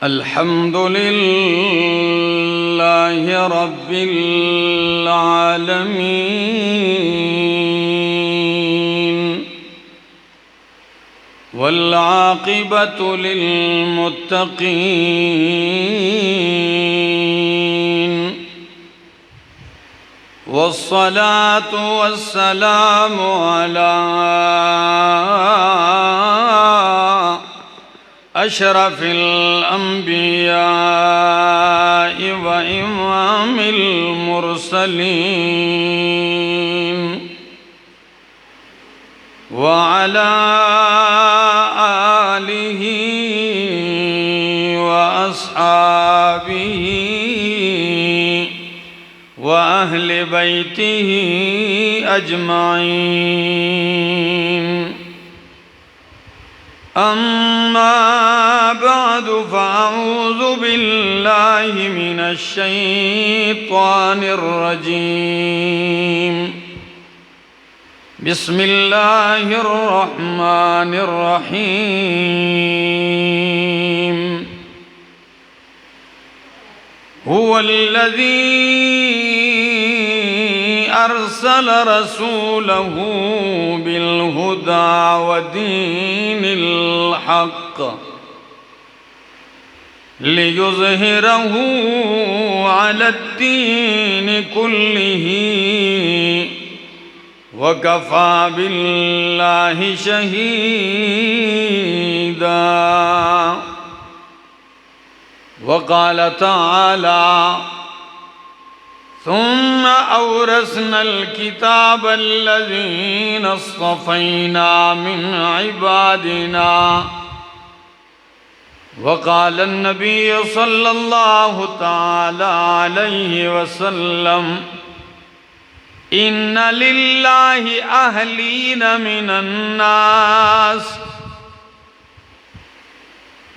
الحمد لله رب العالمين والعاقبة للمتقين والصلاة والسلام على أشرف الأنبياء وإمام المرسلين وعلى آله وأصحابه وأهل بيته أجمعين. أما بعد فأعوذ بالله من الشيطان الرجيم. بسم الله الرحمن الرحيم. هو الذي أرسل رسوله بالهدى ودين الحق ليظهره على الدين كله وكفى بالله شهيدا. وقال تعالى: ثم أورثنا الكتاب الذين اصطفينا من عبادنا. وقال النبي صلى الله تعالى عليه وسلم: إن لله أهلين من الناس.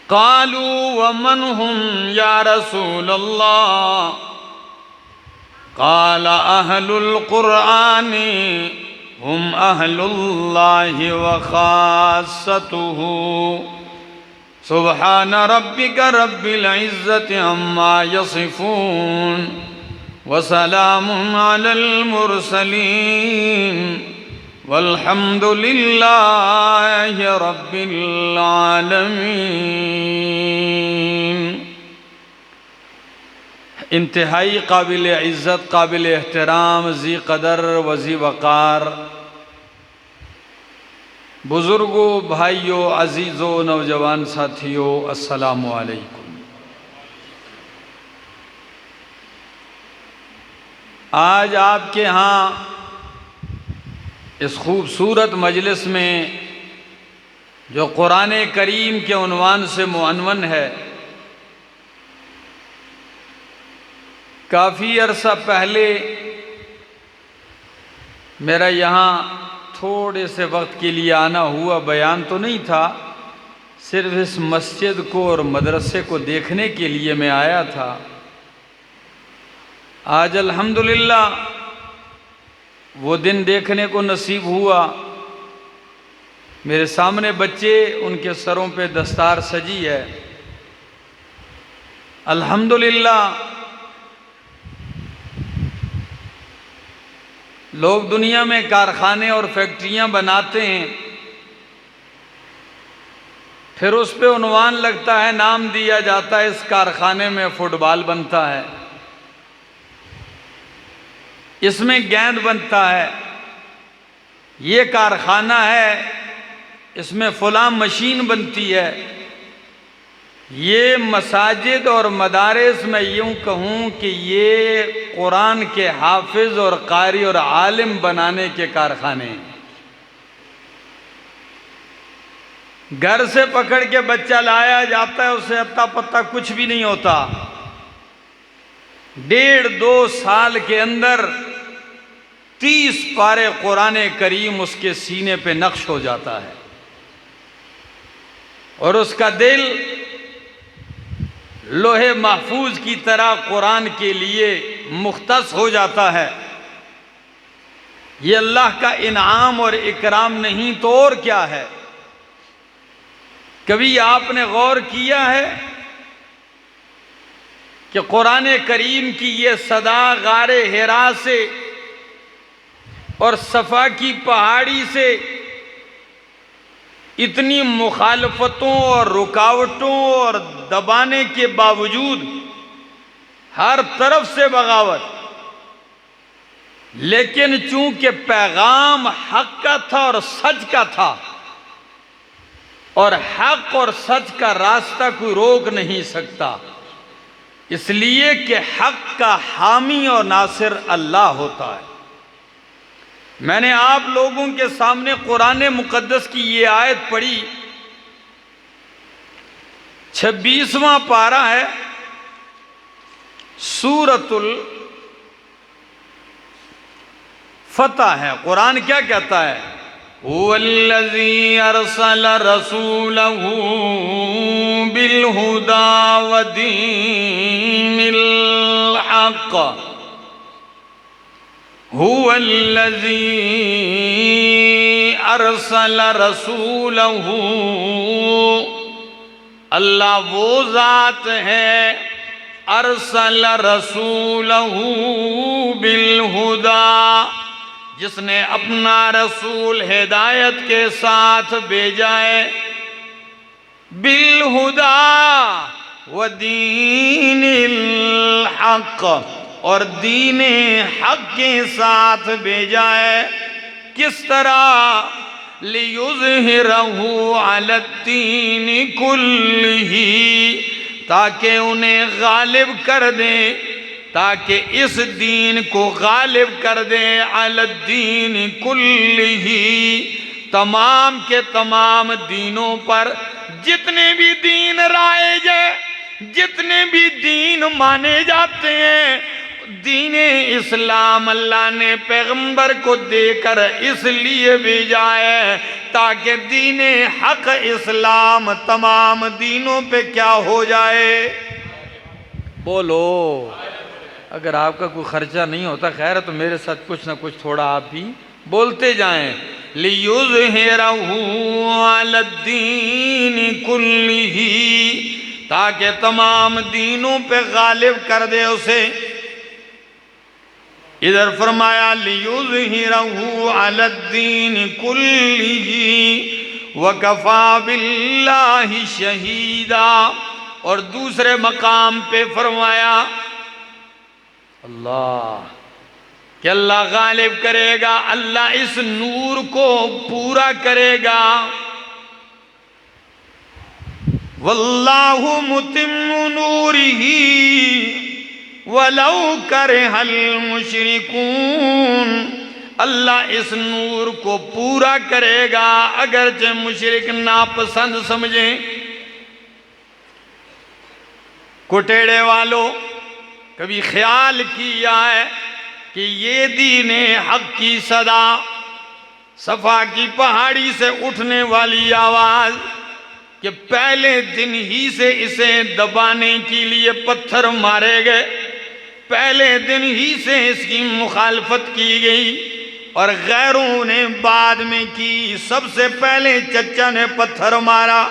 قالوا: ومن هم يا رسول الله؟ قال: أهل القرآن هم أهل الله وخاصته. سبحان ربك رب العزة عما يصفون وسلام على المرسلين والحمد لله رب العالمين. انتہائی قابل عزت، قابل احترام، ذی قدر و ذی وقار بزرگوں، بھائیوں، عزیزوں، نوجوان ساتھیوں، السلام علیکم۔ آج آپ کے ہاں اس خوبصورت مجلس میں جو قرآن کریم کے عنوان سے معنون ہے، کافی عرصہ پہلے میرا یہاں تھوڑے سے وقت کے لیے آنا ہوا، بیان تو نہیں تھا، صرف اس مسجد کو اور مدرسے کو دیکھنے کے لیے میں آیا تھا۔ آج الحمدللہ وہ دن دیکھنے کو نصیب ہوا۔ میرے سامنے بچے، ان کے سروں پہ دستار سجی ہے۔ الحمدللہ لوگ دنیا میں کارخانے اور فیکٹریاں بناتے ہیں، پھر اس پہ عنوان لگتا ہے، نام دیا جاتا ہے اس کارخانے میں فٹ بال بنتا ہے، اس میں گیند بنتا ہے، یہ کارخانہ ہے، اس میں فلاں مشین بنتی ہے۔ یہ مساجد اور مدارس میں یوں کہوں کہ یہ قرآن کے حافظ اور قاری اور عالم بنانے کے کارخانے ہیں۔ گھر سے پکڑ کے بچہ لایا جاتا ہے، اسے اتا پتہ کچھ بھی نہیں ہوتا، 1.5-2 سال کے اندر 30 پارے قرآن کریم اس کے سینے پہ نقش ہو جاتا ہے، اور اس کا دل لوہے محفوظ کی طرح قرآن کے لیے مختص ہو جاتا ہے۔ یہ اللہ کا انعام اور اکرام نہیں تو اور کیا ہے؟ کبھی آپ نے غور کیا ہے کہ قرآن کریم کی یہ صدا غار حرا سے اور صفا کی پہاڑی سے اتنی مخالفتوں اور رکاوٹوں اور دبانے کے باوجود ہر طرف سے بغاوت، لیکن چونکہ پیغام حق کا تھا اور سچ کا تھا، اور حق اور سچ کا راستہ کوئی روک نہیں سکتا، اس لیے کہ حق کا حامی اور ناصر اللہ ہوتا ہے۔ میں نے آپ لوگوں کے سامنے قرآن مقدس کی یہ آیت پڑھی، 26واں پارہ ہے، سورۃ الفتح ہے۔ قرآن کیا کہتا ہے؟ هو الذی ارسل رسولہ بالہدی ودین الحق، هو الذی ارسل رسولہ، اللہ وہ ذات ہے، ارسل رسولہ بالہدی، جس نے اپنا رسول ہدایت کے ساتھ بھیجا ہے، بالہدی ودین الحق، اور دین حق کے ساتھ بھیجا ہے۔ کس طرح؟ لِيُظْهِرَهُ عَلَى الدِّينِ كُلِّهِ، تاکہ انہیں غالب کر دیں، تاکہ اس دین کو غالب کر دیں، علی الدین کلہ، تمام کے تمام دینوں پر، جتنے بھی دین رائج ہیں، جتنے بھی دین مانے جاتے ہیں، دین اسلام اللہ نے پیغمبر کو دے کر اس لیے بھیجا ہے تاکہ دین حق اسلام تمام دینوں پہ کیا ہو جائے؟ بولو۔ اگر آپ کا کوئی خرچہ نہیں ہوتا خیر ہے تو میرے ساتھ کچھ نہ کچھ تھوڑا آپ بھی بولتے جائیں۔ لِيُظْهِرَهُ عَلَى الدِّينِ كُلِّهِ، تاکہ تمام دینوں پہ غالب کر دے اسے۔ ادھر فرمایا لِيُظْهِرَهُ عَلَى الدِّينِ كُلِّهِ وَكَفَى بِاللَّهِ شَهِيدًا، اور دوسرے مقام پہ فرمایا اللہ کہ اللہ غالب کرے گا، اللہ اس نور کو پورا کرے گا۔ وَاللَّهُ مُتِمُّ نُورِهِ وَلَوْ كَرِهَ الْمُشْرِكُونَ، اللہ اس نور کو پورا کرے گا اگرچہ مشرک ناپسند سمجھیں۔ کٹیڑے والوں، کبھی خیال کیا ہے کہ یہ دین حق کی صدا، صفا کی پہاڑی سے اٹھنے والی آواز، کہ پہلے دن ہی سے اسے دبانے کے لیے پتھر مارے گئے، پہلے دن ہی سے اس کی مخالفت کی گئی، اور غیروں نے بعد میں کی، سب سے پہلے چچا نے پتھر مارا،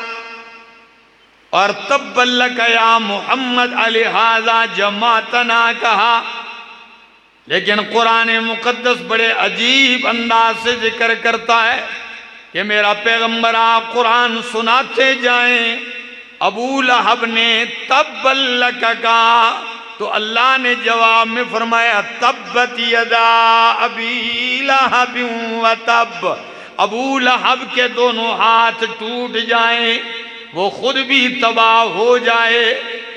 اور تب لک یا محمد لہذا جماعتنا کہا۔ لیکن قرآن مقدس بڑے عجیب انداز سے ذکر کرتا ہے کہ میرا پیغمبر آپ قرآن سناتے جائیں۔ ابو لہب نے تب لک کہا تو اللہ نے جواب میں فرمایا تبت یدا ابی لہب و تب، ابو لہب کے دونوں ہاتھ ٹوٹ جائیں، وہ خود بھی تباہ ہو جائے۔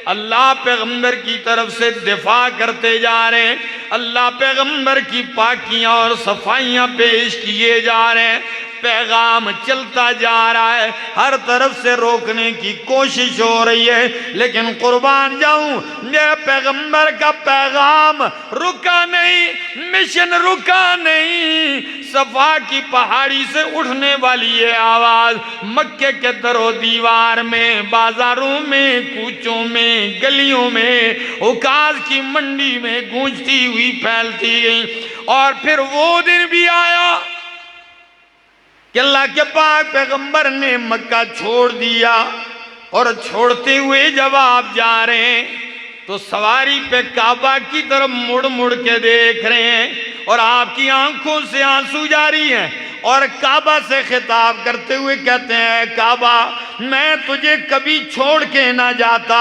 اللہ پیغمبر کی طرف سے دفاع کرتے جا رہے ہیں، اللہ پیغمبر کی پاکیاں اور صفائیاں پیش کیے جا رہے ہیں، پیغام چلتا جا رہا ہے، ہر طرف سے روکنے کی کوشش ہو رہی ہے، لیکن قربان جاؤں یہ پیغمبر کا پیغام رکا نہیں، مشن رکا نہیں۔ صفا کی پہاڑی سے اٹھنے والی یہ آواز مکے کے در و دیوار میں، بازاروں میں، کوچوں میں، گلیوں میں، عکاظ کی منڈی میں گونجتی ہوئی پھیلتی گئی، اور پھر وہ دن بھی آیا کہ اللہ کے پاک پیغمبر نے مکہ چھوڑ دیا، اور چھوڑتے ہوئے جب آپ جا رہے ہیں تو سواری پہ کعبہ کی طرف مڑ مڑ کے دیکھ رہے ہیں، اور آپ کی آنکھوں سے آنسو جاری ہیں، اور کعبہ سے خطاب کرتے ہوئے کہتے ہیں کعبہ میں تجھے کبھی چھوڑ کے نہ جاتا،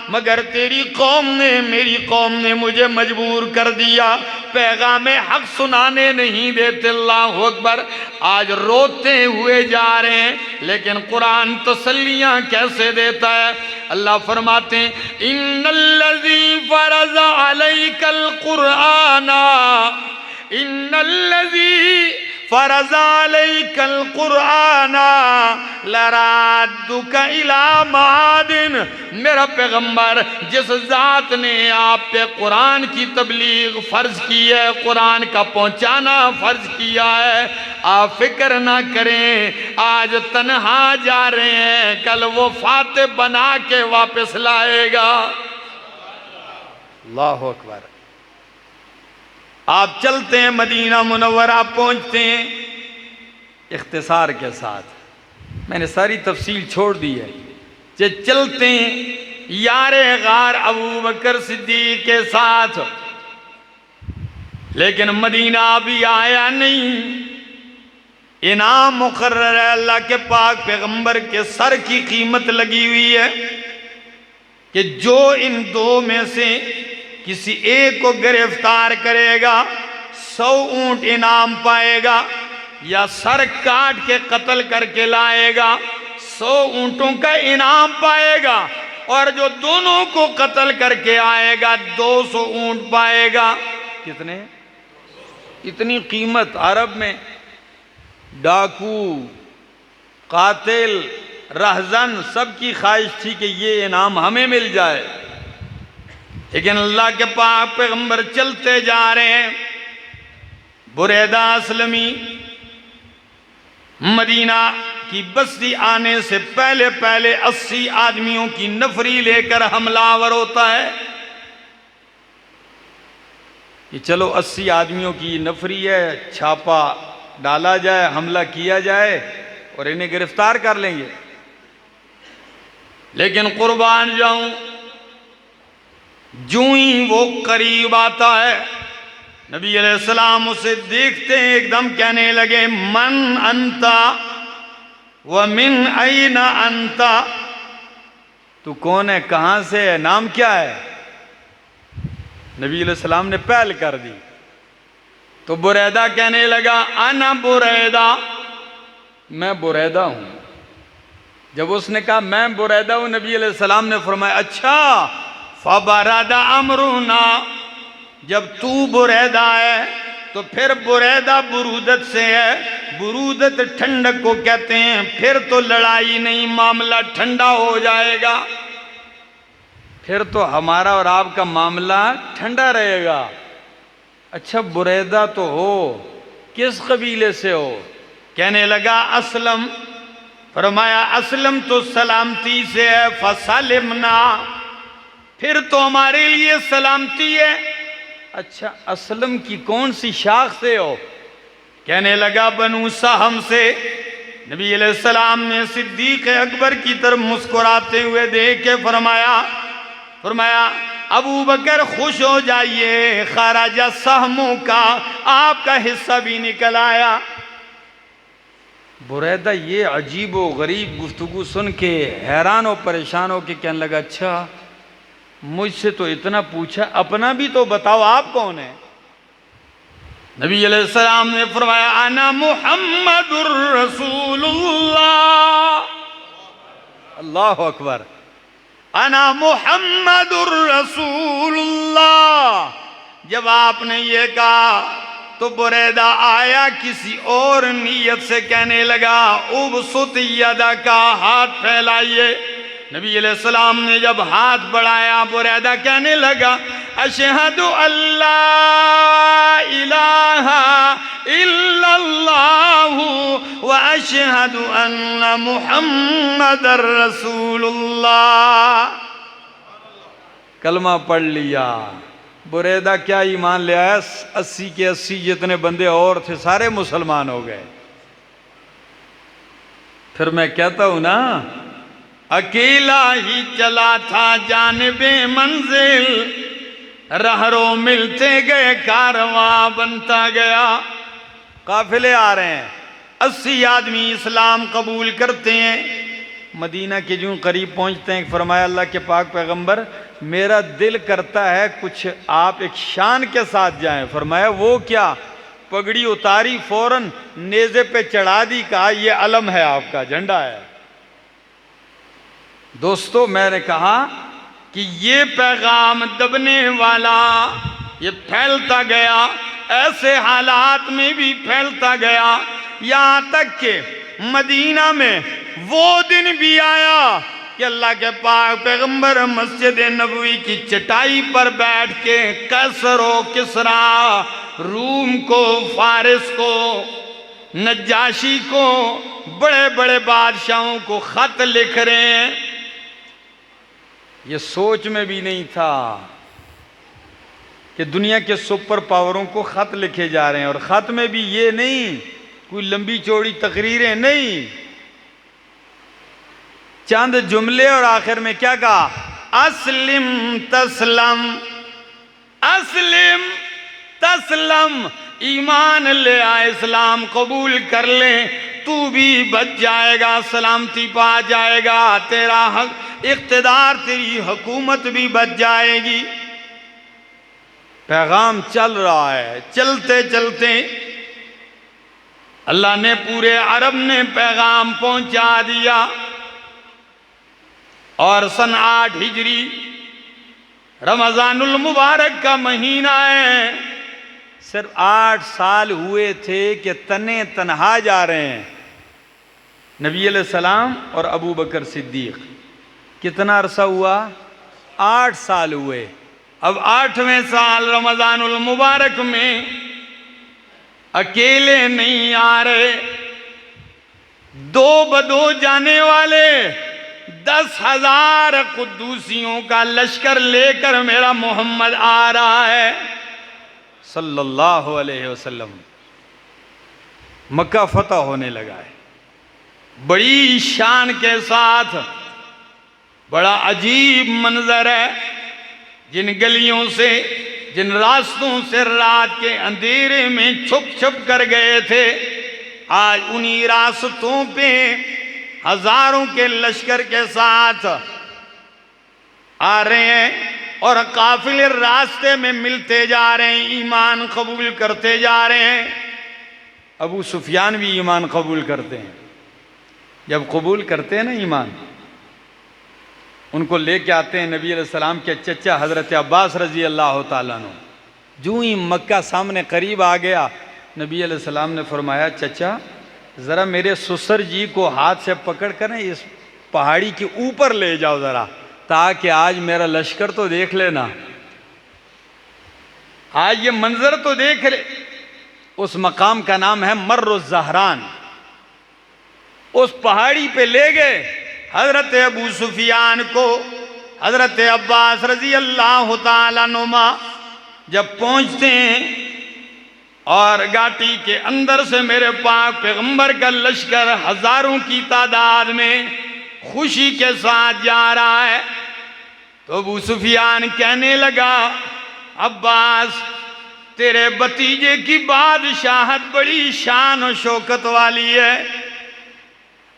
مگر تیری قوم نے، میری قوم نے مجھے مجبور کر دیا، پیغام حق سنانے نہیں دیتے۔ اللہ اکبر۔ آج روتے ہوئے جا رہے ہیں، لیکن قرآن تسلیاں کیسے دیتا ہے؟ اللہ فرماتے ہیں ان الذی فرض علیک القرآن، ان الذی فرض علیک القرآن لرادک الی معاد۔ میرا پیغمبر، جس ذات نے آپ پہ قرآن کی تبلیغ فرض کی ہے، قرآن کا پہنچانا فرض کیا ہے، آپ فکر نہ کریں، آج تنہا جا رہے ہیں، کل وہ فاتح بنا کے واپس لائے گا۔ اللہ اکبر۔ آپ چلتے ہیں، مدینہ منورہ پہنچتے ہیں۔ اختصار کے ساتھ میں نے ساری تفصیل چھوڑ دی ہے کہ چلتے ہیں یار غار ابو بکر صدیق کے ساتھ، لیکن مدینہ ابھی آیا نہیں۔ انعام مقرر ہے، اللہ کے پاک پیغمبر کے سر کی قیمت لگی ہوئی ہے کہ جو ان دو میں سے کسی ایک کو گرفتار کرے گا 100 اونٹ انعام پائے گا، یا سر کاٹ کے قتل کر کے لائے گا 100 اونٹوں کا انعام پائے گا، اور جو دونوں کو قتل کر کے آئے گا 200 اونٹ پائے گا۔ کتنے؟ اتنی قیمت۔ عرب میں ڈاکو، قاتل، رہزن سب کی خواہش تھی کہ یہ انعام ہمیں مل جائے، لیکن اللہ کے پاک پیغمبر چلتے جا رہے ہیں۔ بریدہ اسلمی مدینہ کی بستی آنے سے پہلے پہلے 80 آدمیوں کی نفری لے کر حملہ آور ہوتا ہے کہ چلو 80 آدمیوں کی نفری ہے، چھاپا ڈالا جائے، حملہ کیا جائے اور انہیں گرفتار کر لیں گے۔ لیکن قربان جاؤں، جو ہی وہ قریب آتا ہے، نبی علیہ السلام اسے دیکھتے ہیں، ایک دم کہنے لگے من انتا ومن این انتا، تو کون ہے، کہاں سے ہے، نام کیا ہے؟ نبی علیہ السلام نے پہل کر دی تو بریدہ کہنے لگا انا بریدہ، میں بریدہ ہوں۔ جب اس نے کہا میں بریدہ ہوں، نبی علیہ السلام نے فرمایا اچھا فبرد امرنا، جب تو بریدہ ہے تو پھر بریدہ برودت سے ہے، برودت ٹھنڈک کو کہتے ہیں، پھر تو لڑائی نہیں، معاملہ ٹھنڈا ہو جائے گا، پھر تو ہمارا اور آپ کا معاملہ ٹھنڈا رہے گا۔ اچھا بریدہ تو ہو، کس قبیلے سے ہو؟ کہنے لگا اسلم۔ فرمایا اسلم تو سلامتی سے ہے، فسلمنا، پھر تو ہمارے لیے سلامتی ہے۔ اچھا اسلم کی کون سی شاخ سے ہو؟ کہنے لگا بنو سہم سے۔ نبی علیہ السلام نے صدیق اکبر کی طرف مسکراتے ہوئے دیکھ کے فرمایا ابو بکر خوش ہو جائیے، خراج سہموں کا آپ کا حصہ بھی نکل آیا۔ بریدہ یہ عجیب و غریب گفتگو سن کے حیران و پریشان ہو کے کہنے لگا اچھا مجھ سے تو اتنا پوچھا، اپنا بھی تو بتاؤ آپ کون ہیں؟ نبی علیہ السلام نے فرمایا انا محمد الرسول اللہ۔ اللہ اکبر۔ انا محمد الرسول اللہ۔ جب آپ نے یہ کہا تو بریدہ آیا کسی اور نیت سے، کہنے لگا ابسط یدک، ہاتھ پھیلائیے۔ نبی علیہ السلام نے جب ہاتھ بڑھایا، بریدہ کہنے لگا اشہد اللہ الہ الا اللہ واشہد ان محمد رسول اللہ۔ کلمہ پڑھ لیا، بریدہ کیا ایمان لے آیا، 80 کے 80 جتنے بندے اور تھے سارے مسلمان ہو گئے۔ پھر میں کہتا ہوں نا، اکیلا ہی چلا تھا جانب منزل، رہرو ملتے گئے کارواں بنتا گیا۔ قافلے آ رہے ہیں، 80 آدمی اسلام قبول کرتے ہیں۔ مدینہ کے جو قریب پہنچتے ہیں، فرمایا اللہ کے پاک پیغمبر میرا دل کرتا ہے کچھ آپ ایک شان کے ساتھ جائیں۔ فرمایا وہ کیا؟ پگڑی اتاری، فوراً نیزے پہ چڑھا دی، کہا یہ علم ہے، آپ کا جھنڈا ہے۔ دوستو میں نے کہا کہ یہ پیغام دبنے والا یہ پھیلتا گیا، ایسے حالات میں بھی پھیلتا گیا، یہاں تک کہ مدینہ میں وہ دن بھی آیا کہ اللہ کے پاک پیغمبر مسجد نبوی کی چٹائی پر بیٹھ کے قیصر و کسریٰ، روم کو، فارس کو، نجاشی کو، بڑے بڑے بادشاہوں کو خط لکھ رہے ہیں۔ یہ سوچ میں بھی نہیں تھا کہ دنیا کے سپر پاوروں کو خط لکھے جا رہے ہیں، اور خط میں بھی یہ نہیں کوئی لمبی چوڑی تقریریں نہیں، چند جملے، اور آخر میں کیا کہا؟ اسلم تسلم، اسلم تسلم، ایمان لے آ، اسلام قبول کر لے، تو بھی بچ جائے گا، سلامتی پا جائے گا، تیرا حق اقتدار، تیری حکومت بھی بچ جائے گی۔ پیغام چل رہا ہے، چلتے چلتے اللہ نے پورے عرب نے پیغام پہنچا دیا، اور سن 8 ہجری رمضان المبارک کا مہینہ ہے، صرف 8 سال ہوئے تھے کہ تنے تنہا جا رہے ہیں نبی علیہ السلام اور ابو بکر صدیق۔ کتنا عرصہ ہوا؟ 8 سال ہوئے۔ اب 8ویں سال رمضان المبارک میں اکیلے نہیں آ رہے، 2 بدو جانے والے 10,000 قدوسیوں کا لشکر لے کر میرا محمد آ رہا ہے صلی اللہ علیہ وسلم۔ مکہ فتح ہونے لگا ہے بڑی شان کے ساتھ، بڑا عجیب منظر ہے۔ جن گلیوں سے، جن راستوں سے رات کے اندھیرے میں چھپ چھپ کر گئے تھے، آج انہی راستوں پہ ہزاروں کے لشکر کے ساتھ آ رہے ہیں، اور قافلے راستے میں ملتے جا رہے ہیں، ایمان قبول کرتے جا رہے ہیں۔ ابو سفیان بھی ایمان قبول کرتے ہیں۔ جب قبول کرتے ہیں نا ایمان، ان کو لے کے آتے ہیں نبی علیہ السلام کے چچا حضرت عباس رضی اللہ تعالیٰ عنہ۔ جو ہی مکہ سامنے قریب آ گیا، نبی علیہ السلام نے فرمایا چچا ذرا میرے سسر جی کو ہاتھ سے پکڑ کر اس پہاڑی کے اوپر لے جاؤ ذرا، تاکہ آج میرا لشکر تو دیکھ لینا، آج یہ منظر تو دیکھ لے۔ اس مقام کا نام ہے مر الزہران۔ اس پہاڑی پہ لے گئے حضرت ابو سفیان کو، حضرت عباس رضی اللہ تعالیٰ عنہما جب پہنچتے ہیں، اور گاٹی کے اندر سے میرے پاک پیغمبر کا لشکر ہزاروں کی تعداد میں خوشی کے ساتھ جا رہا ہے، تو ابو سفیان کہنے لگا عباس تیرے بھتیجے کی بادشاہت بڑی شان و شوکت والی ہے۔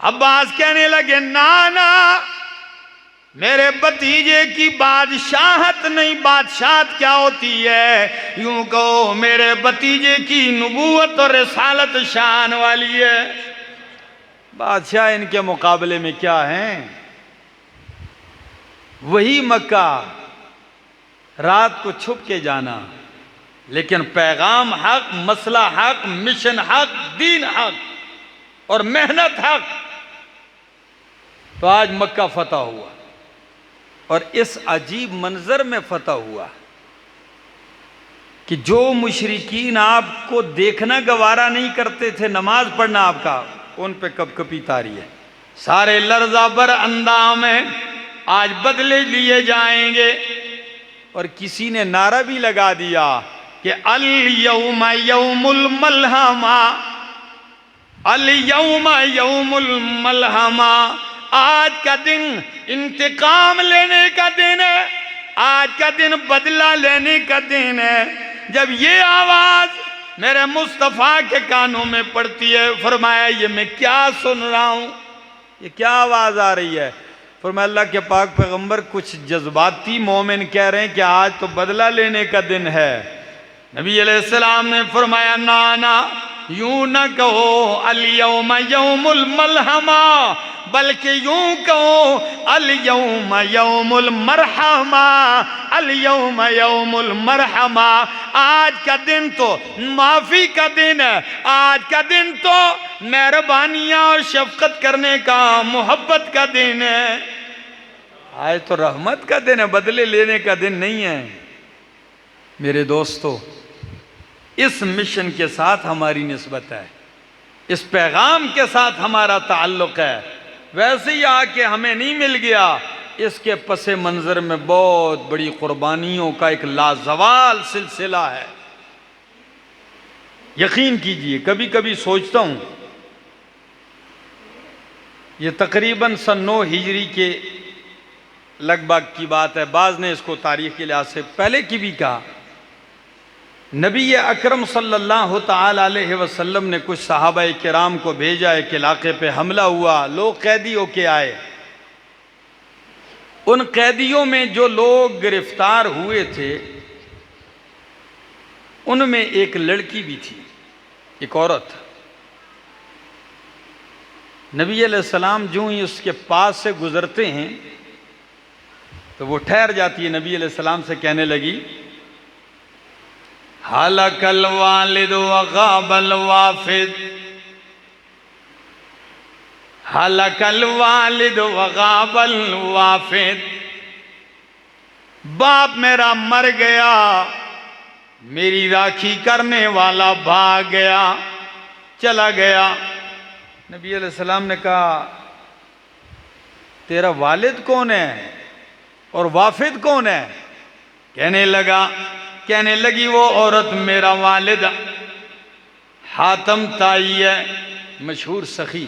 عباس کہنے لگے نانا میرے بھتیجے کی بادشاہت نہیں، بادشاہت کیا ہوتی ہے، یوں کہو میرے بھتیجے کی نبوت اور رسالت شان والی ہے۔ بادشاہ ان کے مقابلے میں کیا ہیں؟ وہی مکہ، رات کو چھپ کے جانا، لیکن پیغام حق، مسئلہ حق، مشن حق، دین حق اور محنت حق۔ تو آج مکہ فتح ہوا، اور اس عجیب منظر میں فتح ہوا کہ جو مشرکین آپ کو دیکھنا گوارا نہیں کرتے تھے، نماز پڑھنا آپ کا، ان پہ کپ کپی طاری ہے، سارے لرزہ بر اندام ہیں، آج بدلے لیے جائیں گے۔ اور کسی نے نعرہ بھی لگا دیا کہ الیوم یوم الملحمہ، الیوم یوم الملحمہ، آج کا دن انتقام لینے کا دن ہے، آج کا دن بدلہ لینے کا دن ہے۔ جب یہ آواز میرے مصطفیٰ کے کانوں میں پڑتی ہے، فرمایا یہ میں کیا سن رہا ہوں، یہ کیا آواز آ رہی ہے؟ فرمایا اللہ کے پاک پیغمبر کچھ جذباتی مومن کہہ رہے ہیں کہ آج تو بدلہ لینے کا دن ہے۔ نبی علیہ السلام نے فرمایا نا یوں نہ کہو الیوم یوم الملحمہ، بلکہ یوں کہو الیوم یوم المرحمہ، الیوم یوم المرحمہ، آج کا دن تو معافی کا دن ہے، آج کا دن تو مہربانیاں اور شفقت کرنے کا، محبت کا دن ہے، آج تو رحمت کا دن ہے، بدلے لینے کا دن نہیں ہے۔ میرے دوستو، اس مشن کے ساتھ ہماری نسبت ہے، اس پیغام کے ساتھ ہمارا تعلق ہے، ویسے ہی آ کے ہمیں نہیں مل گیا، اس کے پس منظر میں بہت بڑی قربانیوں کا ایک لازوال سلسلہ ہے۔ یقین کیجئے کبھی کبھی سوچتا ہوں، یہ تقریباً سن 9 ہجری کے لگ بھگ کی بات ہے، بعض نے اس کو تاریخ کے لحاظ سے پہلے کی بھی کہا۔ نبی اکرم صلی اللہ تعالی علیہ وسلم نے کچھ صحابہ کرام کو بھیجا، ایک علاقے پہ حملہ ہوا، لوگ قیدی ہو کے آئے۔ ان قیدیوں میں جو لوگ گرفتار ہوئے تھے ان میں ایک لڑکی بھی تھی، ایک عورت۔ نبی علیہ السلام جو ہی اس کے پاس سے گزرتے ہیں تو وہ ٹھہر جاتی ہے، نبی علیہ السلام سے کہنے لگی ہلک الوالد وغاب الوافد، ہلک الوالد وغاب الوافد، باپ میرا مر گیا، میری راکھی کرنے والا بھاگ گیا، چلا گیا۔ نبی علیہ السلام نے کہا تیرا والد کون ہے اور وافد کون ہے؟ کہنے لگی وہ عورت میرا والد حاتم تائی ہے، مشہور سخی،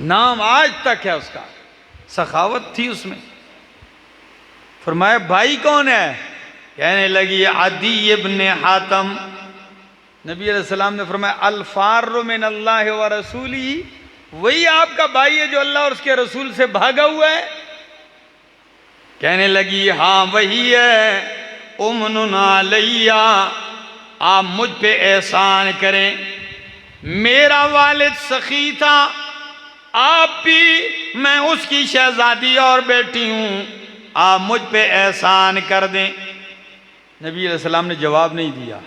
نام آج تک ہے اس کا، سخاوت تھی اس میں۔ فرمایا بھائی کون ہے؟ کہنے لگی عدی ابن حاتم۔ نبی علیہ السلام نے فرمایا الفار من اللہ ورسولہ، وہی آپ کا بھائی ہے جو اللہ اور اس کے رسول سے بھاگا ہوا ہے؟ کہنے لگی ہاں وہی ہے۔ امن علیہ، آپ مجھ پہ احسان کریں، میرا والد سخی تھا، آپ بھی، میں اس کی شہزادی اور بیٹی ہوں، آپ مجھ پہ احسان کر دیں۔ نبی علیہ السلام نے جواب نہیں دیا،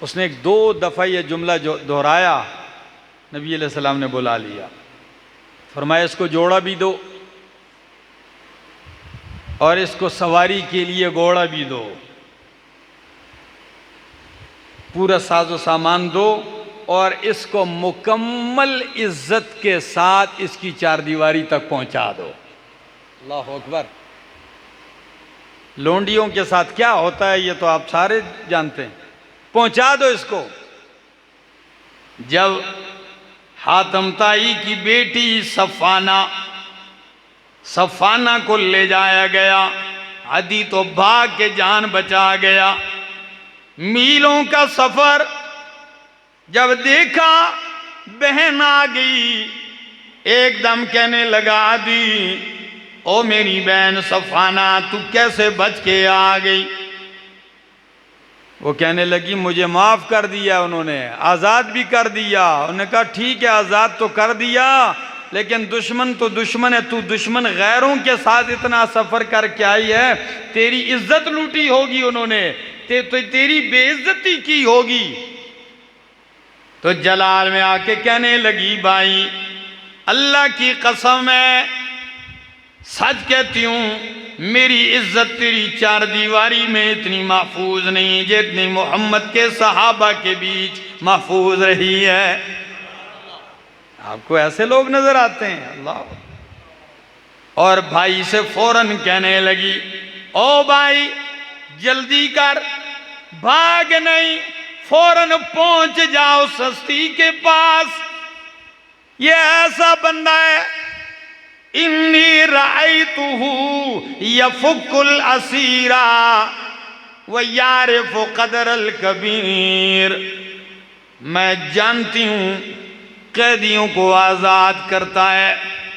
اس نے 2 دفعہ یہ جملہ دہرایا، نبی علیہ السلام نے بلا لیا، فرمایا اس کو جوڑا بھی دو اور اس کو سواری کے لیے گھوڑا بھی دو، پورا ساز و سامان دو اور اس کو مکمل عزت کے ساتھ اس کی 4 دیواری تک پہنچا دو۔ اللہ اکبر۔ لونڈیوں کے ساتھ کیا ہوتا ہے یہ تو آپ سارے جانتے ہیں، پہنچا دو اس کو۔ جب حاتم تائی کی بیٹی صفانہ کو لے جایا گیا، عدی تو بھاگ کے جان بچا گیا، میلوں کا سفر، جب دیکھا بہن آ گئی، ایک دم کہنے لگا عدی او میری بہن صفانہ تو کیسے بچ کے آ گئی؟ وہ کہنے لگی مجھے معاف کر دیا انہوں نے، آزاد بھی کر دیا۔ انہوں نے کہا ٹھیک ہے آزاد تو کر دیا لیکن دشمن تو دشمن ہے، تو دشمن غیروں کے ساتھ اتنا سفر کر کے آئی ہے، تیری عزت لوٹی ہوگی انہوں نے، تیری بے عزتی کی ہوگی۔ تو جلال میں آ کے کہنے لگی بھائی اللہ کی قسم ہے سچ کہتی ہوں میری عزت تیری 4 دیواری میں اتنی محفوظ نہیں جتنی محمد کے صحابہ کے بیچ محفوظ رہی ہے۔ آپ کو ایسے لوگ نظر آتے ہیں اللہ، اور بھائی سے فوراً کہنے لگی او بھائی جلدی کر، بھاگ نہیں، فوراً پہنچ جاؤ ہستی کے پاس، یہ ایسا بندہ ہے انی رأیتہ یفک الاسیرا ویعرف قدر الکبیر، میں جانتی ہوں قیدیوں کو آزاد کرتا ہے،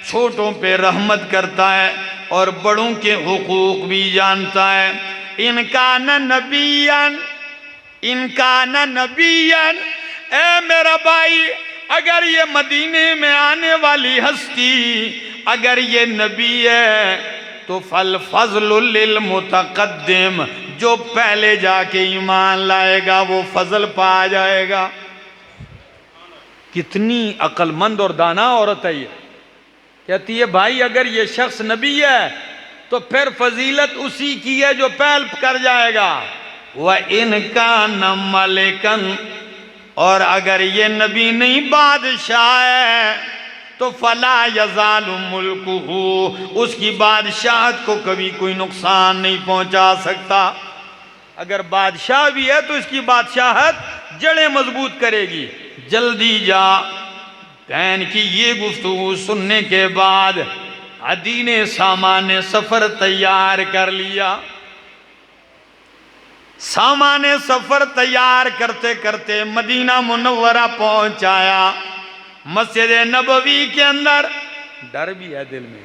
چھوٹوں پہ رحمت کرتا ہے اور بڑوں کے حقوق بھی جانتا ہے۔ ان کان نبیًا، ان کان نبیًا، اے میرا بھائی اگر یہ مدینے میں آنے والی ہستی اگر یہ نبی ہے تو فالفضل للمتقدم، جو پہلے جا کے ایمان لائے گا وہ فضل پا جائے گا۔ کتنی عقل مند اور دانا عورت ہے یہ، کہتی ہے بھائی اگر یہ شخص نبی ہے تو پھر فضیلت اسی کی ہے جو پہل کر جائے گا۔ وَإِنْ كَانَ مَلِكًا، اور اگر یہ نبی نہیں بادشاہ ہے تو فَلَا يَزَالُ مُلْكُهُ، اس کی بادشاہت کو کبھی کوئی نقصان نہیں پہنچا سکتا۔ اگر بادشاہ بھی ہے تو اس کی بادشاہت جڑیں مضبوط کرے گی۔ جلدی جا۔ بہن کی یہ گفتگو سننے کے بعد عدی نے سامان سفر تیار کر لیا۔ سامان سفر تیار کرتے کرتے مدینہ منورہ پہنچایا۔ مسجد نبوی کے اندر ڈر بھی ہے دل میں،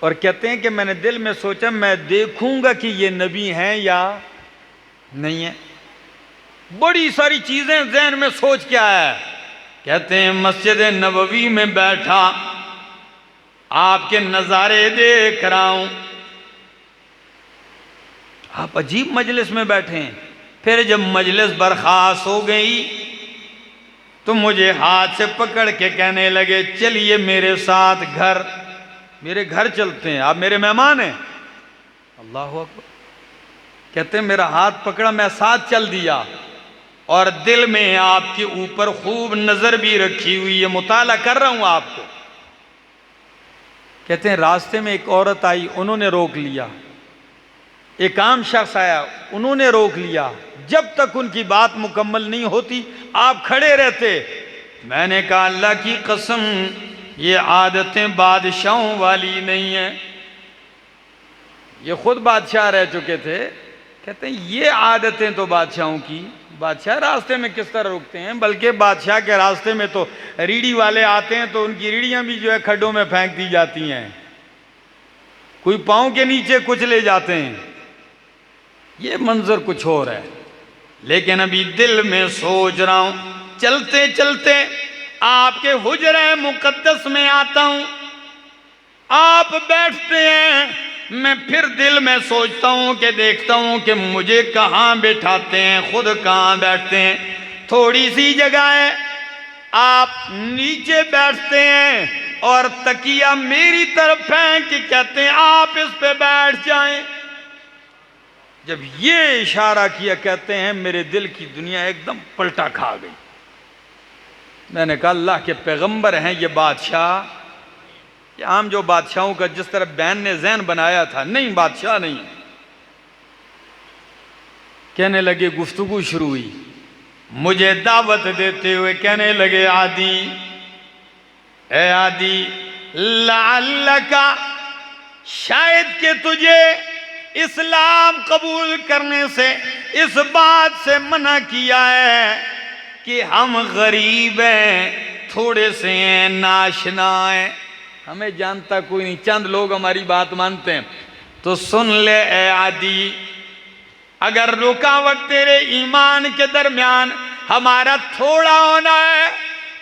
اور کہتے ہیں کہ میں نے دل میں سوچا میں دیکھوں گا کہ یہ نبی ہیں یا نہیں ہیں۔ بڑی ساری چیزیں ذہن میں سوچ کے آیا ہے۔ کہتے ہیں مسجد نبوی میں بیٹھا، آپ کے نظارے دیکھ رہا ہوں، آپ عجیب مجلس میں بیٹھے ہیں۔ پھر جب مجلس برخاست ہو گئی تو مجھے ہاتھ سے پکڑ کے کہنے لگے چلیے میرے ساتھ گھر، میرے گھر چلتے ہیں، آپ میرے مہمان ہیں۔ اللہ اکبر۔ کہتے ہیں میرا ہاتھ پکڑا، میں ساتھ چل دیا، اور دل میں آپ کے اوپر خوب نظر بھی رکھی ہوئی ہے، مطالعہ کر رہا ہوں آپ کو۔ کہتے ہیں راستے میں ایک عورت آئی، انہوں نے روک لیا، ایک عام شخص آیا، انہوں نے روک لیا، جب تک ان کی بات مکمل نہیں ہوتی آپ کھڑے رہتے۔ میں نے کہا اللہ کی قسم یہ عادتیں بادشاہوں والی نہیں ہیں، یہ خود بادشاہ رہ چکے تھے۔ کہتے ہیں یہ عادتیں تو بادشاہوں کی، بادشاہ راستے میں کس طرح رکتے ہیں، بلکہ بادشاہ کے راستے میں تو ریڑھی والے آتے ہیں تو ان کی ریڑھیاں بھی جو ہے کھڈوں میں پھینک دی جاتی ہیں، کوئی پاؤں کے نیچے کچھ لے جاتے ہیں۔ یہ منظر کچھ اور ہے، لیکن ابھی دل میں سوچ رہا ہوں۔ چلتے چلتے آپ کے حجرہ مقدس میں آتا ہوں، آپ بیٹھتے ہیں، میں پھر دل میں سوچتا ہوں کہ دیکھتا ہوں کہ مجھے کہاں بیٹھاتے ہیں، خود کہاں بیٹھتے ہیں۔ تھوڑی سی جگہ ہے، آپ نیچے بیٹھتے ہیں اور تکیہ میری طرف پھینک کے کہتے ہیں آپ اس پہ بیٹھ جائیں۔ جب یہ اشارہ کیا کہتے ہیں میرے دل کی دنیا ایک دم پلٹا کھا گئی۔ میں نے کہا اللہ کے پیغمبر ہیں یہ بادشاہ، یہ عام جو بادشاہوں کا جس طرح بہن نے ذہن بنایا تھا، نہیں بادشاہ نہیں۔ کہنے لگے گفتگو شروع ہوئی، مجھے دعوت دیتے ہوئے کہنے لگے عادی، اے عادی لعلکا، شاید کہ تجھے اسلام قبول کرنے سے اس بات سے منع کیا ہے کہ ہم غریب ہیں، تھوڑے سے ہیں، ناشنا ہیں، ہمیں جانتا کوئی نہیں، چند لوگ ہماری بات مانتے ہیں۔ تو سن لے اے عادی، اگر رکاوٹ تیرے ایمان کے درمیان ہمارا تھوڑا ہونا ہے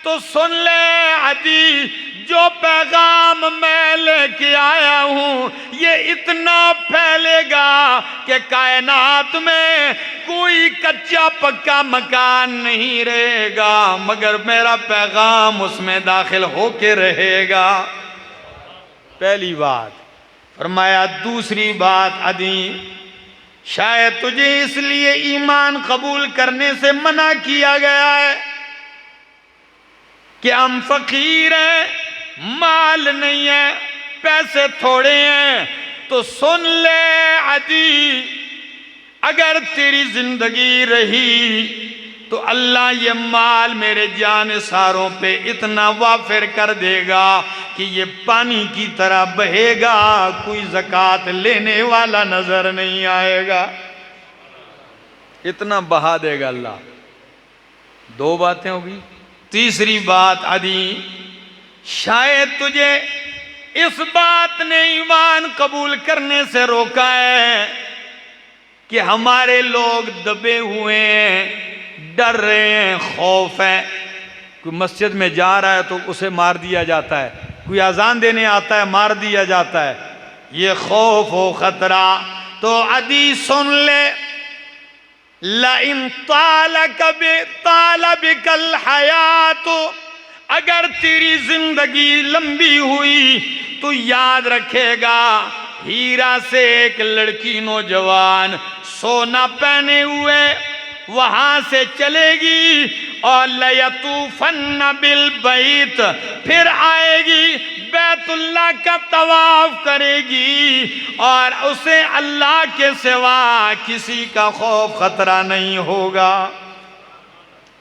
تو سن لے عادی، جو پیغام میں لے کے آیا ہوں یہ اتنا پھیلے گا کہ کائنات میں کوئی کچا پکا مکان نہیں رہے گا مگر میرا پیغام اس میں داخل ہو کے رہے گا۔ پہلی بات فرمایا۔ دوسری بات عدی، شاید تجھے اس لیے ایمان قبول کرنے سے منع کیا گیا ہے کہ ہم فقیر ہیں، مال نہیں ہے، پیسے تھوڑے ہیں تو سن لے عدی، اگر تیری زندگی رہی تو اللہ یہ مال میرے جانثاروں پہ اتنا وافر کر دے گا کہ یہ پانی کی طرح بہے گا، کوئی زکوٰۃ لینے والا نظر نہیں آئے گا، اتنا بہا دے گا اللہ۔ دو باتیں ہوگی۔ تیسری بات عدی، شاید تجھے اس بات نے ایمان قبول کرنے سے روکا ہے کہ ہمارے لوگ دبے ہوئے ہیں، ڈر رہے ہیں، خوف ہے۔ کوئی مسجد میں جا رہا ہے تو اسے مار دیا جاتا ہے، کوئی اذان دینے آتا ہے مار دیا جاتا ہے، یہ خوف و خطرہ۔ تو عدی سن لے، لَإِن طَالَ بِكَ الْحَيَاةُ، اگر تیری زندگی لمبی ہوئی تو یاد رکھے گا ہیرا سے ایک لڑکی نوجوان سونا پہنے ہوئے وہاں سے چلے گی اور لَيَطُوفَنَّ بِالْبَيْتِ، پھر آئے گی بیت اللہ کا طواف کرے گی اور اسے اللہ کے سوا کسی کا خوف خطرہ نہیں ہوگا۔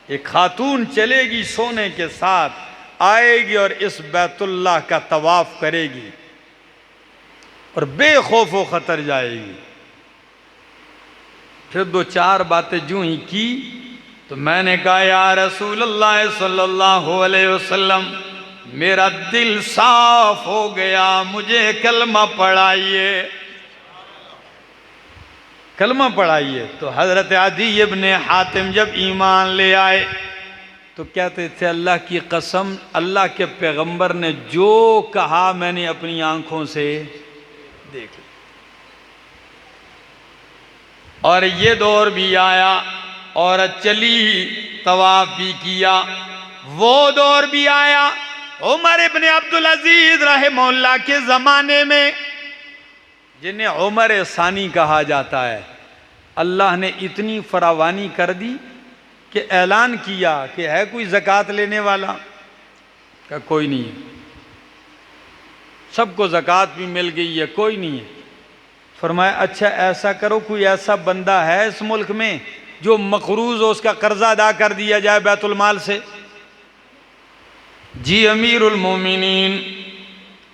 ایک خاتون چلے گی سونے کے ساتھ، آئے گی اور اس بیت اللہ کا طواف کرے گی اور بے خوف و خطر جائے گی۔ پھر دو چار باتیں جو ہی کی تو میں نے کہا یا رسول اللہ صلی اللہ علیہ وسلم، میرا دل صاف ہو گیا، مجھے کلمہ پڑھائیے، کلمہ پڑھائیے۔ تو حضرت عدی ابن حاتم جب ایمان لے آئے تو کہتے تھے اللہ کی قسم، اللہ کے پیغمبر نے جو کہا میں نے اپنی آنکھوں سے دیکھ لیا۔ اور یہ دور بھی آیا، عورت چلی، طواف بھی کیا، وہ دور بھی آیا عمر ابن عبدالعزیز رحمہ اللہ کے زمانے میں، جنہیں عمر ثانی کہا جاتا ہے۔ اللہ نے اتنی فراوانی کر دی کہ اعلان کیا کہ ہے کوئی زکوٰۃ لینے والا؟ کہ کوئی نہیں ہے، سب کو زکوٰۃ بھی مل گئی ہے، کوئی نہیں ہے۔ فرمایا اچھا ایسا کرو، کوئی ایسا بندہ ہے اس ملک میں جو مقروض ہو، اس کا قرضہ ادا کر دیا جائے بیت المال سے؟ جی امیر المومنین،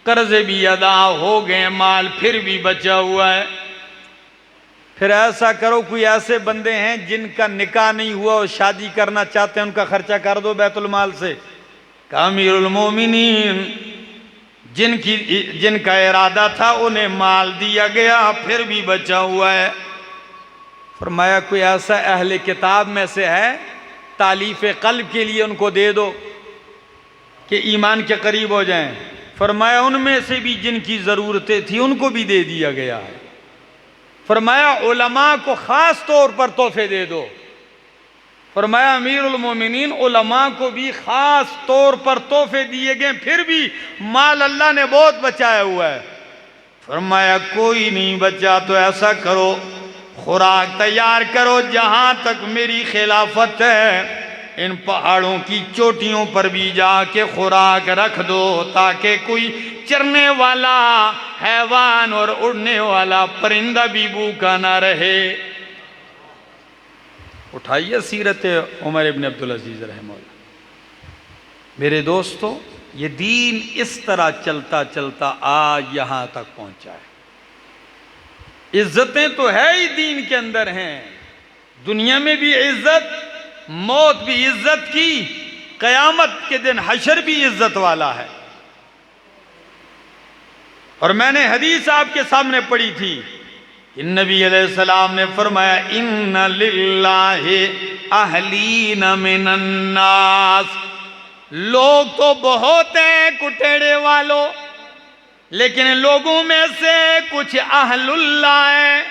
قرضے بھی ادا ہو گئے، مال پھر بھی بچا ہوا ہے۔ پھر ایسا کرو کوئی ایسے بندے ہیں جن کا نکاح نہیں ہوا اور شادی کرنا چاہتے ہیں، ان کا خرچہ کر دو بیت المال سے۔ کہ امیر المومنین جن کا ارادہ تھا انہیں مال دیا گیا، پھر بھی بچا ہوا ہے۔ فرمایا کوئی ایسا اہل کتاب میں سے ہے، تالیف قلب کے لیے ان کو دے دو کہ ایمان کے قریب ہو جائیں۔ فرمایا ان میں سے بھی جن کی ضرورتیں تھیں ان کو بھی دے دیا گیا ہے۔ فرمایا علماء کو خاص طور پر تحفے دے دو۔ فرمایا امیر المومنین علماء کو بھی خاص طور پر تحفے دیے گئے، پھر بھی مال اللہ نے بہت بچایا ہوا ہے۔ فرمایا کوئی نہیں بچا تو ایسا کرو، خوراک تیار کرو، جہاں تک میری خلافت ہے ان پہاڑوں کی چوٹیوں پر بھی جا کے خوراک رکھ دو، تاکہ کوئی چرنے والا حیوان اور اڑنے والا پرندہ بھی بھوکا نہ رہے۔ اٹھائیے سیرت عمر ابن عبدالعزیز رحمہ اللہ۔ میرے دوستو، یہ دین اس طرح چلتا چلتا آج یہاں تک پہنچا ہے۔ عزتیں تو ہے ہی دین کے اندر ہیں، دنیا میں بھی عزت، موت بھی عزت کی، قیامت کے دن حشر بھی عزت والا ہے۔ اور میں نے حدیث آپ کے سامنے پڑھی تھی کہ نبی علیہ السلام نے فرمایا ان للہ اہلین من الناس، لوگ تو بہت ہیں کٹیڑے والوں، لیکن لوگوں میں سے کچھ اہل اللہ ہیں۔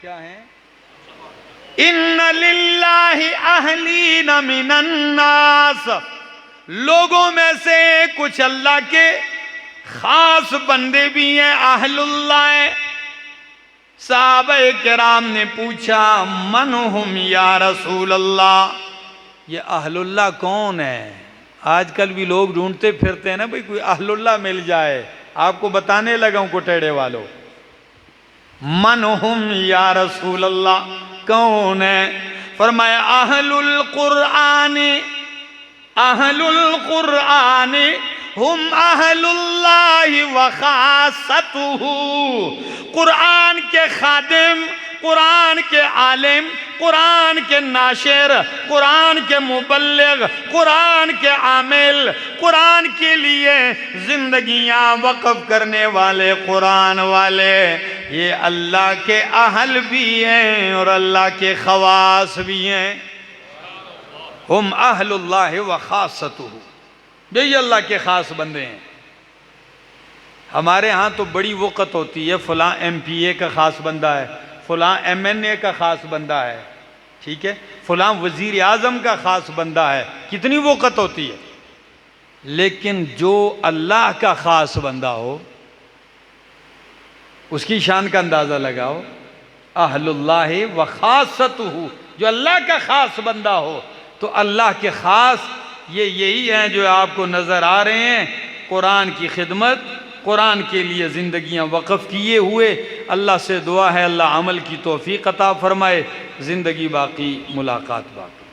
کیا ہیں؟ ان للہ اہلین من الناس، لوگوں میں سے کچھ اللہ کے خاص بندے بھی ہیں، اہل اللہ ہیں۔ صحابہ کرام نے پوچھا من ہم یا رسول اللہ، یہ اہل اللہ کون ہے؟ آج کل بھی لوگ ڈھونڈتے پھرتے ہیں نا بھئی کوئی اہل اللہ مل جائے، آپ کو بتانے لگا ہوں کٹیڑے والوں، من ہم یا رسول اللہ، کون ہے؟ فرمایا اہل القرآن، اہل القرآن ہم اہل اللہ وخاصتہ، قرآن کے خادم، قرآن کے عالم، قرآن کے ناشر، قرآن کے مبلغ، قرآن کے عامل، قرآن کے لیے زندگیاں وقف کرنے والے، قرآن والے، یہ اللہ کے اہل بھی ہیں اور اللہ کے خواص بھی ہیں۔ ہم اہل اللہ وخاصتہ، یہی اللہ کے خاص بندے ہیں۔ ہمارے ہاں تو بڑی وقت ہوتی ہے، فلاں ایم پی اے کا خاص بندہ ہے، فلاں ایم این اے کا خاص بندہ ہے، ٹھیک ہے، فلاں وزیر اعظم کا خاص بندہ ہے، کتنی وقت ہوتی ہے۔ لیکن جو اللہ کا خاص بندہ ہو اس کی شان کا اندازہ لگاؤ، اہل اللہ وخاصتہ، جو اللہ کا خاص بندہ ہو تو اللہ کے خاص یہ یہی ہیں جو آپ کو نظر آ رہے ہیں، قرآن کی خدمت، قرآن کے لیے زندگیاں وقف کیے ہوئے۔ اللہ سے دعا ہے اللہ عمل کی توفیق عطا فرمائے، زندگی باقی، ملاقات باقی۔